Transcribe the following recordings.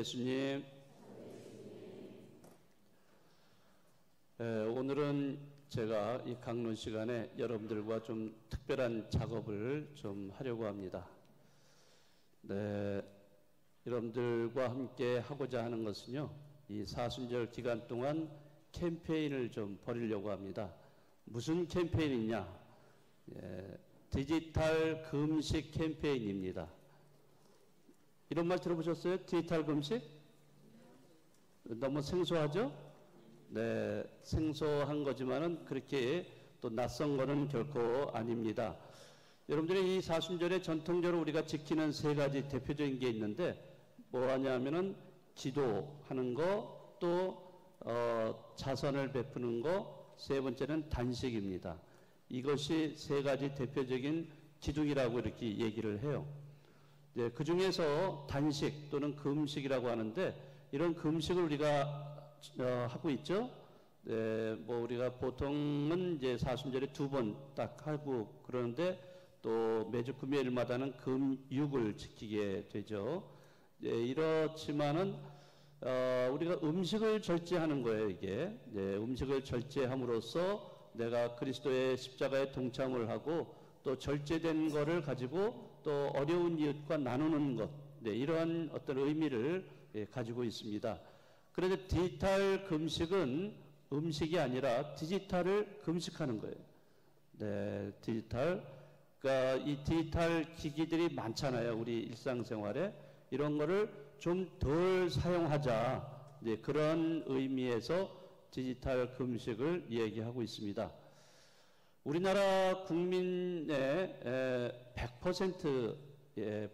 예수님. 오늘은 제가 이 강론 시간에 여러분들과 좀 특별한 작업을 좀 하려고 합니다. 여러분들과 함께 하고자 하는 것은요, 이 사순절 기간 동안 캠페인을 좀 벌이려고 합니다. 무슨 캠페인이냐? 디지털 금식 캠페인입니다. 이런 말 들어보셨어요? 디지털 금식? 너무 생소하죠? 네, 생소한 거지만은 그렇게 또 낯선 거는 결코 아닙니다. 여러분들이 이 사순절에 전통적으로 우리가 지키는 세 가지 대표적인 게 있는데, 뭐 하냐면은 기도하는 거, 또 자선을 베푸는 거, 세 번째는 단식입니다. 이것이 세 가지 대표적인 기둥이라고 이렇게 얘기를 해요. 그 중에서 단식 또는 금식이라고 하는데, 이런 금식을 우리가 하고 있죠. 뭐 우리가 보통은 이제 사순절에 2번 딱 하고 그러는데, 또 매주 금요일마다는 금육을 지키게 되죠. 이렇지만은 우리가 음식을 절제하는 거예요. 이게 음식을 절제함으로써 내가 그리스도의 십자가에 동참을 하고, 또 절제된 거를 가지고 또 어려운 이웃과 나누는 것, 이러한 어떤 의미를 가지고 있습니다. 그런데 디지털 금식은 음식이 아니라 디지털을 금식하는 거예요. 디지털. 그러니까 이 디지털 기기들이 많잖아요. 우리 일상생활에. 이런 거를 좀 덜 사용하자. 그런 의미에서 디지털 금식을 얘기하고 있습니다. 우리나라 국민의 100%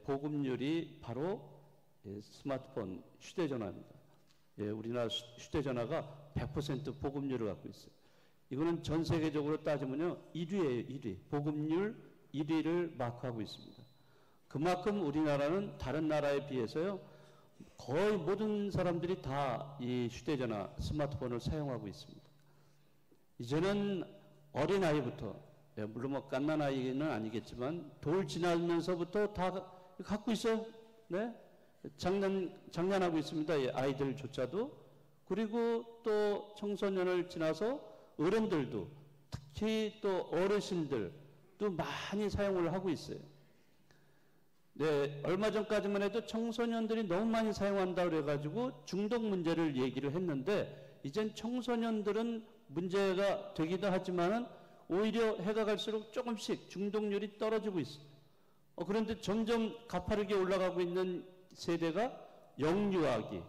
보급률이 바로 스마트폰, 휴대전화입니다. 우리나라 휴대전화가 100% 보급률을 갖고 있어요. 이거는 전 세계적으로 따지면요, 1위예요, 1위. 보급률 1위를 마크하고 있습니다. 그만큼 우리나라는 다른 나라에 비해서요, 거의 모든 사람들이 다 이 휴대전화, 스마트폰을 사용하고 있습니다. 이제는 어린아이부터, 물론 뭐 갓난아이는 아니겠지만 돌 지나면서부터 다 갖고 있어요. 장난하고 있습니다. 아이들조차도. 그리고 또 청소년을 지나서 어른들도, 특히 또 어르신들도 많이 사용을 하고 있어요. 얼마 전까지만 해도 청소년들이 너무 많이 사용한다고 그래가지고 중독 문제를 얘기를 했는데, 이젠 청소년들은 문제가 되기도 하지만은 오히려 해가 갈수록 조금씩 중독률이 떨어지고 있어요. 그런데 점점 가파르게 올라가고 있는 세대가 영유아기,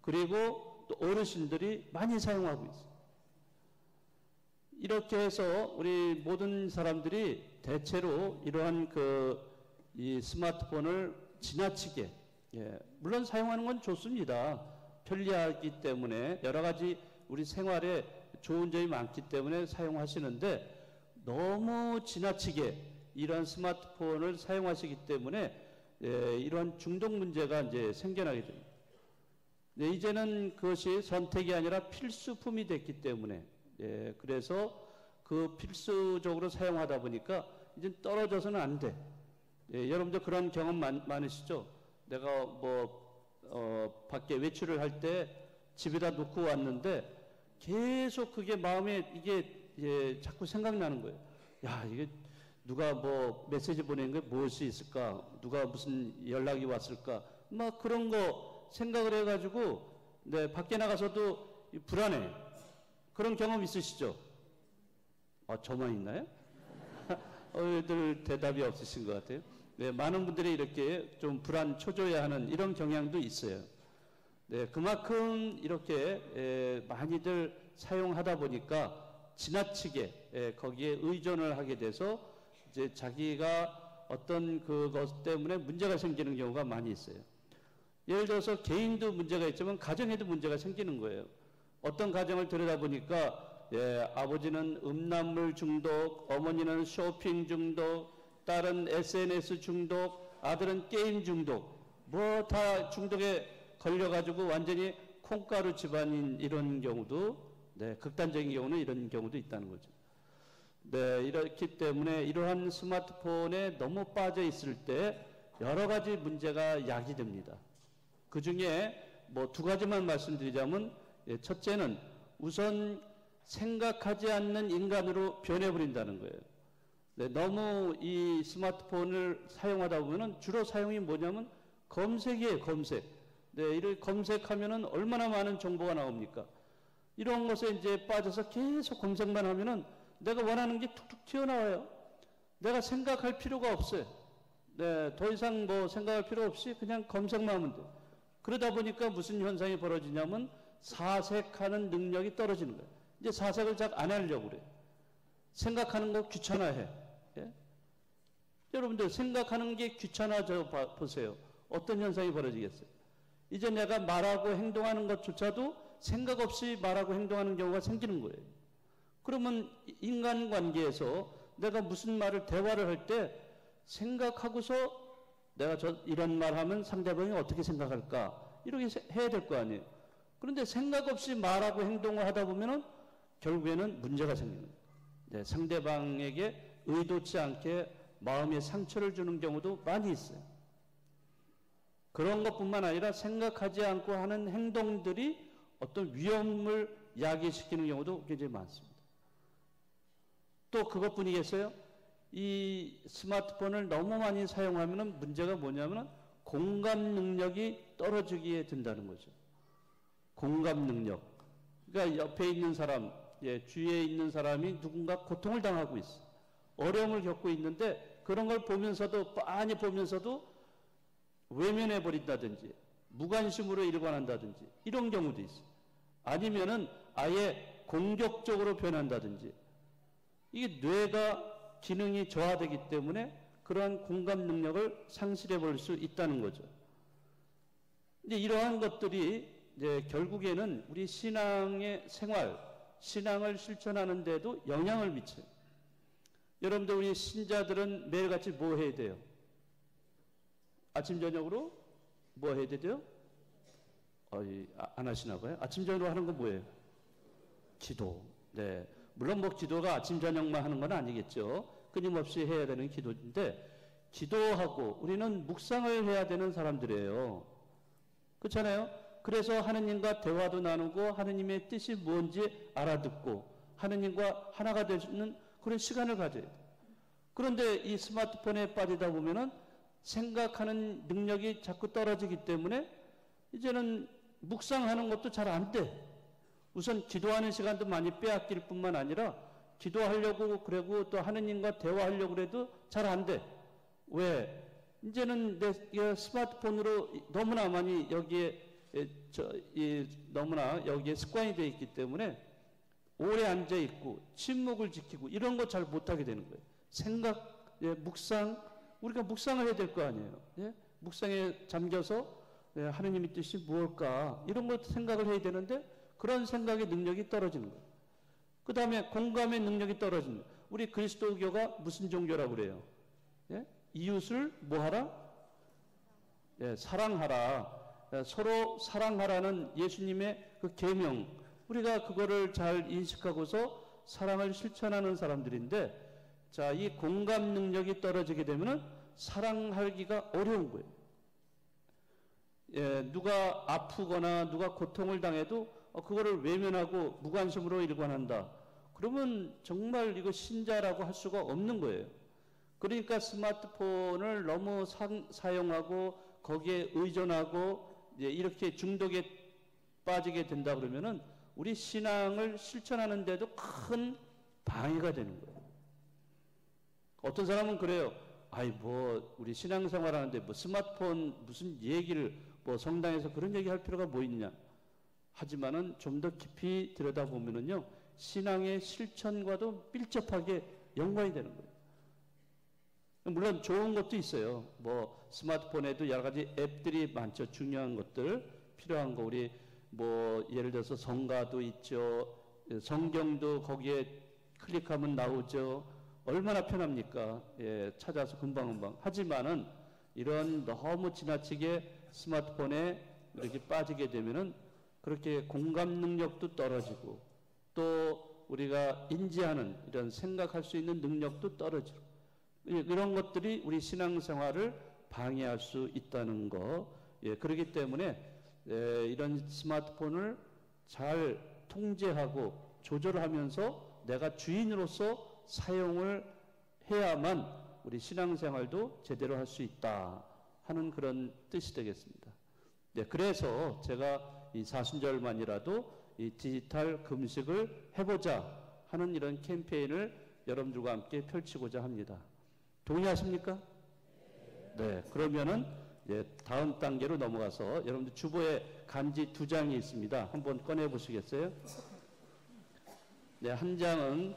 그리고 또 어르신들이 많이 사용하고 있어요. 이렇게 해서 우리 모든 사람들이 대체로 이러한 이 스마트폰을 지나치게, 물론 사용하는 건 좋습니다. 편리하기 때문에 여러 가지 우리 생활에 좋은 점이 많기 때문에 사용하시는데, 너무 지나치게 이런 스마트폰을 사용하시기 때문에 이런 중독 문제가 이제 생겨나게 됩니다. 이제는 그것이 선택이 아니라 필수품이 됐기 때문에, 그래서 그 필수적으로 사용하다 보니까 이제 떨어져서는 안 돼. 여러분들 그런 경험 많으시죠? 내가 밖에 외출을 할 때 집에다 놓고 왔는데 계속 그게 마음에 이게 자꾸 생각나는 거예요. 야, 이게 누가 메시지 보낸 게 무엇이 있을까? 누가 무슨 연락이 왔을까? 막 그런 거 생각을 해가지고, 밖에 나가서도 불안해. 그런 경험 있으시죠? 저만 있나요? 들 대답이 없으신 것 같아요. 많은 분들이 이렇게 좀 불안 초조해 하는 이런 경향도 있어요. 그만큼 이렇게 많이들 사용하다 보니까 지나치게 거기에 의존을 하게 돼서 이제 자기가 어떤 그것 때문에 문제가 생기는 경우가 많이 있어요. 예를 들어서 개인도 문제가 있지만 가정에도 문제가 생기는 거예요. 어떤 가정을 들여다보니까 아버지는 음란물 중독, 어머니는 쇼핑 중독, 딸은 SNS 중독, 아들은 게임 중독, 다 중독에 걸려가지고 완전히 콩가루 집안인 이런 경우도, 극단적인 경우는 이런 경우도 있다는 거죠. 이렇기 때문에 이러한 스마트폰에 너무 빠져 있을 때 여러 가지 문제가 야기됩니다. 그 중에 뭐 두 가지만 말씀드리자면, 첫째는 우선 생각하지 않는 인간으로 변해버린다는 거예요. 네, 너무 이 스마트폰을 사용하다 보면은 주로 사용이 뭐냐면 검색이에요, 검색. 네, 이를 검색하면은 얼마나 많은 정보가 나옵니까? 이런 것에 이제 빠져서 계속 검색만 하면은 내가 원하는 게 툭툭 튀어나와요. 내가 생각할 필요가 없어요. 네, 더 이상 뭐 생각할 필요 없이 그냥 검색만 하면 돼요. 그러다 보니까 무슨 현상이 벌어지냐면 사색하는 능력이 떨어지는 거예요. 이제 사색을 잘 안 하려고 그래요. 생각하는 거 귀찮아해. 예? 여러분들 생각하는 게 귀찮아져 보세요. 어떤 현상이 벌어지겠어요? 이제 내가 말하고 행동하는 것조차도 생각 없이 말하고 행동하는 경우가 생기는 거예요. 그러면 인간관계에서 내가 무슨 말을 대화를 할 때 생각하고서 내가 이런 말 하면 상대방이 어떻게 생각할까? 이렇게 해야 될 거 아니에요. 그런데 생각 없이 말하고 행동을 하다 보면은 결국에는 문제가 생기는 거예요. 네, 상대방에게 의도치 않게 마음에 상처를 주는 경우도 많이 있어요. 그런 것뿐만 아니라 생각하지 않고 하는 행동들이 어떤 위험을 야기시키는 경우도 굉장히 많습니다. 또 그것뿐이겠어요? 이 스마트폰을 너무 많이 사용하면 문제가 뭐냐면 공감 능력이 떨어지게 된다는 거죠. 공감 능력. 그러니까 옆에 있는 사람, 주위에 있는 사람이 누군가 고통을 당하고 있어. 어려움을 겪고 있는데 그런 걸 보면서도, 빤히 보면서도 외면해 버린다든지 무관심으로 일관한다든지 이런 경우도 있어요. 아니면은 아예 공격적으로 변한다든지. 이게 뇌가 기능이 저하되기 때문에 그러한 공감 능력을 상실해 버릴 수 있다는 거죠. 이제 이러한 것들이 이제 결국에는 우리 신앙의 생활, 신앙을 실천하는 데도 영향을 미쳐요. 여러분들 우리 신자들은 매일같이 뭐 해야 돼요? 아침 저녁으로 뭐 해야 돼요? 안 하시나 봐요? 아침 저녁으로 하는 건 뭐예요? 기도. 네. 물론 뭐 기도가 아침 저녁만 하는 건 아니겠죠. 끊임없이 해야 되는 기도인데, 기도하고 우리는 묵상을 해야 되는 사람들이에요. 그렇잖아요? 그래서 하느님과 대화도 나누고 하느님의 뜻이 뭔지 알아듣고 하느님과 하나가 되는 그런 시간을 가져야 돼요. 그런데 이 스마트폰에 빠지다 보면은 생각하는 능력이 자꾸 떨어지기 때문에 이제는 묵상하는 것도 잘 안 돼. 우선 기도하는 시간도 많이 빼앗길 뿐만 아니라 기도하려고 그러고 또 하느님과 대화하려고 그래도 잘 안 돼. 왜? 이제는 내 스마트폰으로 너무나 많이 너무나 여기에 습관이 되어 있기 때문에 오래 앉아 있고 침묵을 지키고 이런 거 잘 못하게 되는 거예요. 생각, 묵상, 우리가 묵상을 해야 될 거 아니에요. 예? 묵상에 잠겨서 하느님의 뜻이 무엇일까 이런 것 생각을 해야 되는데 그런 생각의 능력이 떨어지는 거예요. 그 다음에 공감의 능력이 떨어지는 거예요. 우리 그리스도교가 무슨 종교라고 그래요? 예? 이웃을 뭐하라? 사랑하라. 서로 사랑하라는 예수님의 그 계명, 우리가 그거를 잘 인식하고서 사랑을 실천하는 사람들인데, 자, 이 공감 능력이 떨어지게 되면은 사랑하기가 어려운 거예요. 누가 아프거나 누가 고통을 당해도 그거를 외면하고 무관심으로 일관한다. 그러면 정말 이거 신자라고 할 수가 없는 거예요. 그러니까 스마트폰을 너무 사용하고 거기에 의존하고 이렇게 중독에 빠지게 된다 그러면은 우리 신앙을 실천하는 데도 큰 방해가 되는 거예요. 어떤 사람은 그래요. 우리 신앙생활 하는데 뭐 스마트폰 무슨 얘기를 뭐 성당에서 그런 얘기 할 필요가 뭐 있냐. 하지만은 좀 더 깊이 들여다보면은요, 신앙의 실천과도 밀접하게 연관이 되는 거예요. 물론 좋은 것도 있어요. 뭐 스마트폰에도 여러 가지 앱들이 많죠. 중요한 것들, 필요한 거, 우리 뭐 예를 들어서 성가도 있죠. 성경도 거기에 클릭하면 나오죠. 얼마나 편합니까? 찾아서 금방금방. 하지만은 이런 너무 지나치게 스마트폰에 이렇게 빠지게 되면은 그렇게 공감 능력도 떨어지고 또 우리가 인지하는 이런 생각할 수 있는 능력도 떨어지고 이런 것들이 우리 신앙생활을 방해할 수 있다는 거. 그렇기 때문에 이런 스마트폰을 잘 통제하고 조절하면서 내가 주인으로서 사용을 해야만 우리 신앙생활도 제대로 할 수 있다 하는 그런 뜻이 되겠습니다. 네, 그래서 제가 이 사순절만이라도 이 디지털 금식을 해보자 하는 이런 캠페인을 여러분들과 함께 펼치고자 합니다. 동의하십니까? 네, 그러면은 다음 단계로 넘어가서 여러분들 주보에 간지 2장이 있습니다. 한번 꺼내 보시겠어요? 네, 한 장은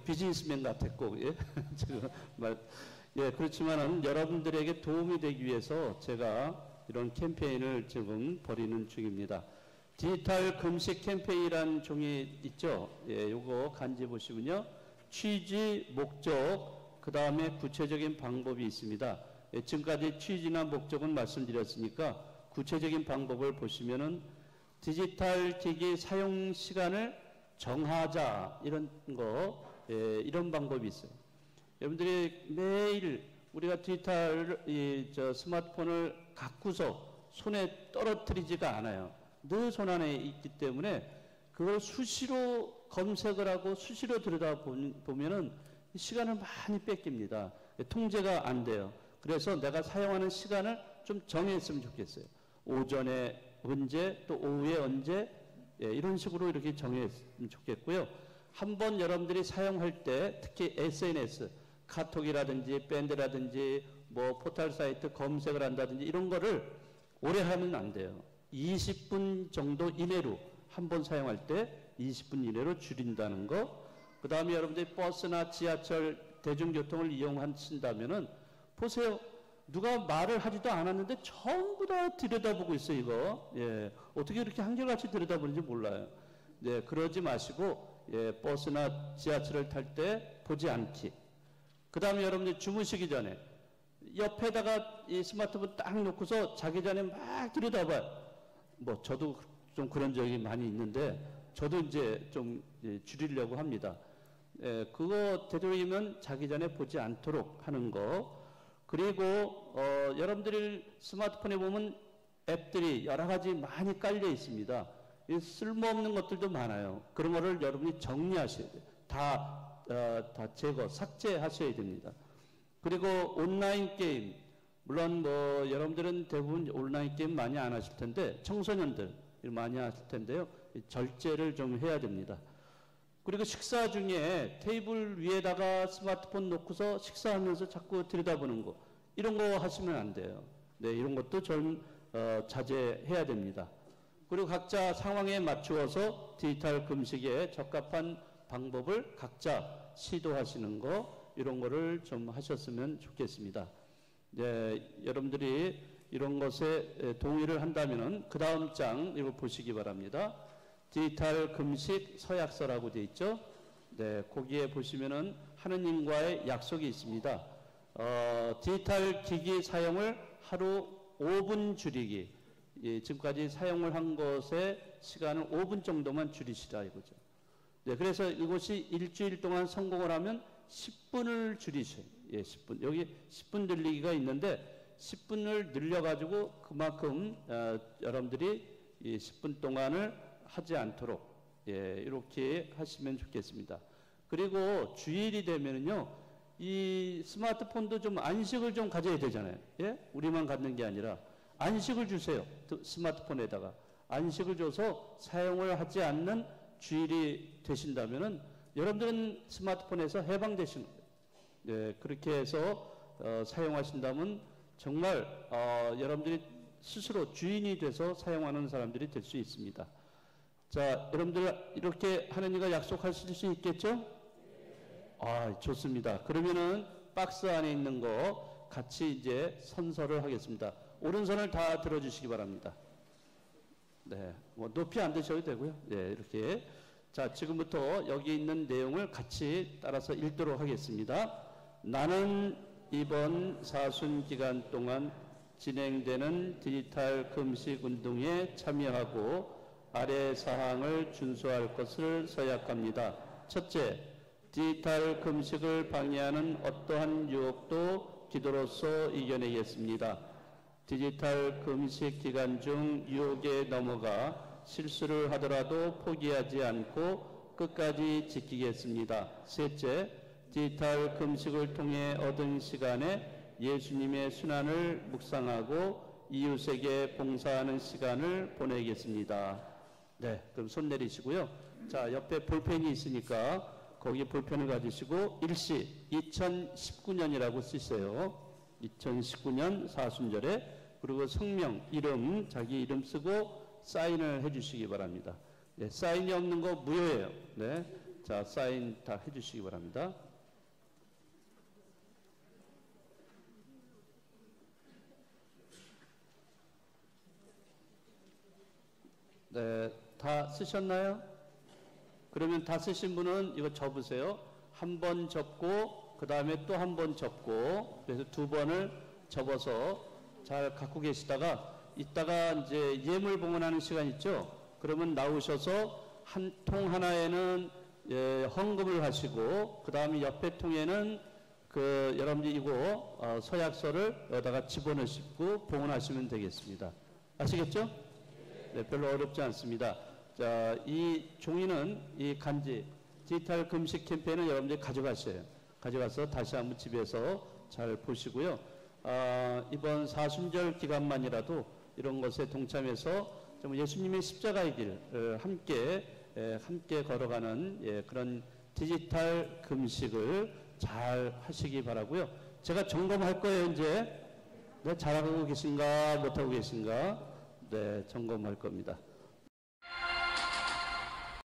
비즈니스맨 같았고, 예, 지금 그렇지만은 여러분들에게 도움이 되기 위해서 제가 이런 캠페인을 지금 벌이는 중입니다. 디지털 금식 캠페인이라는 종이 있죠. 예, 요거 간지 보시면요, 취지, 목적, 그 다음에 구체적인 방법이 있습니다. 예, 지금까지 취지나 목적은 말씀드렸으니까 구체적인 방법을 보시면은 디지털 기기 사용 시간을 정하자 이런 거, 이런 방법이 있어요. 여러분들이 매일 우리가 디지털 스마트폰을 갖고서 손에 떨어뜨리지가 않아요. 늘 손 안에 있기 때문에 그걸 수시로 검색을 하고 수시로 들여다보면은 시간을 많이 뺏깁니다. 통제가 안 돼요. 그래서 내가 사용하는 시간을 좀 정했으면 좋겠어요. 오전에 언제, 또 오후에 언제, 이런 식으로 이렇게 정했으면 좋겠고요. 한번 여러분들이 사용할 때 특히 SNS, 카톡이라든지 밴드라든지 포털 사이트 검색을 한다든지 이런 거를 오래 하면 안 돼요. 20분 정도 이내로 한번 사용할 때 20분 이내로 줄인다는 거. 그 다음에 여러분들이 버스나 지하철 대중교통을 이용하신다면은 보세요. 누가 말을 하지도 않았는데 전부 다 들여다보고 있어요, 이거. 예, 어떻게 이렇게 한결같이 들여다보는지 몰라요. 네, 그러지 마시고, 버스나 지하철을 탈 때 보지 않기. 그 다음에 여러분들 주무시기 전에 옆에다가 이 스마트폰 딱 놓고서 자기 전에 막 들여다봐요. 저도 좀 그런 적이 많이 있는데, 저도 이제 좀 줄이려고 합니다. 그거 되도록이면 자기 전에 보지 않도록 하는 거. 그리고 여러분들이 스마트폰에 보면 앱들이 여러 가지 많이 깔려 있습니다. 쓸모없는 것들도 많아요. 그런 거를 여러분이 정리하셔야 돼요. 다 제거, 삭제하셔야 됩니다. 그리고 온라인 게임, 물론 여러분들은 대부분 온라인 게임 많이 안 하실 텐데, 청소년들 많이 하실 텐데요. 절제를 좀 해야 됩니다. 그리고 식사 중에 테이블 위에다가 스마트폰 놓고서 식사하면서 자꾸 들여다보는 거, 이런 거 하시면 안 돼요. 네, 이런 것도 좀 자제해야 됩니다. 그리고 각자 상황에 맞추어서 디지털 금식에 적합한 방법을 각자 시도하시는 거, 이런 거를 좀 하셨으면 좋겠습니다. 네, 여러분들이 이런 것에 동의를 한다면은 그 다음 장 이거 보시기 바랍니다. 디지털 금식 서약서라고 되어 있죠. 네, 거기에 보시면은 하느님과의 약속이 있습니다. 디지털 기기 사용을 하루 5분 줄이기. 지금까지 사용을 한 것의 시간을 5분 정도만 줄이시라 이거죠. 네, 그래서 이것이 일주일 동안 성공을 하면 10분을 줄이셔요. 10분. 여기 10분 늘리기가 있는데 10분을 늘려가지고 그만큼 여러분들이 이 10분 동안을 하지 않도록 이렇게 하시면 좋겠습니다. 그리고 주일이 되면은요, 이 스마트폰도 좀 안식을 좀 가져야 되잖아요. 예? 우리만 갖는 게 아니라 안식을 주세요. 스마트폰에다가 안식을 줘서 사용을 하지 않는 주일이 되신다면은 여러분들은 스마트폰에서 해방되시는 거예요. 네, 그렇게 해서 사용하신다면 정말 여러분들이 스스로 주인이 돼서 사용하는 사람들이 될 수 있습니다. 자, 여러분들 이렇게 하느님과 약속하실 수 있겠죠? 좋습니다. 그러면은 박스 안에 있는 거 같이 이제 선서를 하겠습니다. 오른손을 다 들어주시기 바랍니다. 네, 높이 안 드셔도 되고요. 네, 이렇게. 자, 지금부터 여기 있는 내용을 같이 따라서 읽도록 하겠습니다. 나는 이번 사순 기간 동안 진행되는 디지털 금식 운동에 참여하고 아래 사항을 준수할 것을 서약합니다. 첫째, 디지털 금식을 방해하는 어떠한 유혹도 기도로서 이겨내겠습니다. 디지털 금식 기간 중 유혹에 넘어가 실수를 하더라도 포기하지 않고 끝까지 지키겠습니다. 셋째, 디지털 금식을 통해 얻은 시간에 예수님의 순환을 묵상하고 이웃에게 봉사하는 시간을 보내겠습니다. 네, 그럼 손 내리시고요. 자, 옆에 볼펜이 있으니까 거기 볼펜을 가지시고 일시 2019년이라고 쓰세요. 2019년 사순절에. 그리고 성명, 이름, 자기 이름 쓰고 사인을 해주시기 바랍니다. 네, 사인이 없는 거 무효예요. 네, 자, 사인 다 해주시기 바랍니다. 네, 다 쓰셨나요? 그러면 다 쓰신 분은 이거 접으세요. 한 번 접고 그 다음에 또 한 번 접고, 그래서 두 번을 접어서 잘 갖고 계시다가 이따가 이제 예물 봉헌하는 시간 있죠? 그러면 나오셔서 한 통 하나에는 헌금을 하시고, 그 다음에 옆에 통에는 여러분들 이거 서약서를 여기다가 집어넣으시고 봉헌하시면 되겠습니다. 아시겠죠? 네, 별로 어렵지 않습니다. 자, 이 종이는 이 간지 디지털 금식 캠페인은 여러분들이 가져가셔요. 가져가서 다시 한번 집에서 잘 보시고요. 이번 사순절 기간만이라도 이런 것에 동참해서 정말 예수님의 십자가의 길을 함께 걸어가는 그런 디지털 금식을 잘 하시기 바라고요. 제가 점검할 거예요. 이제 네, 잘하고 계신가 못하고 계신가 네, 점검할 겁니다.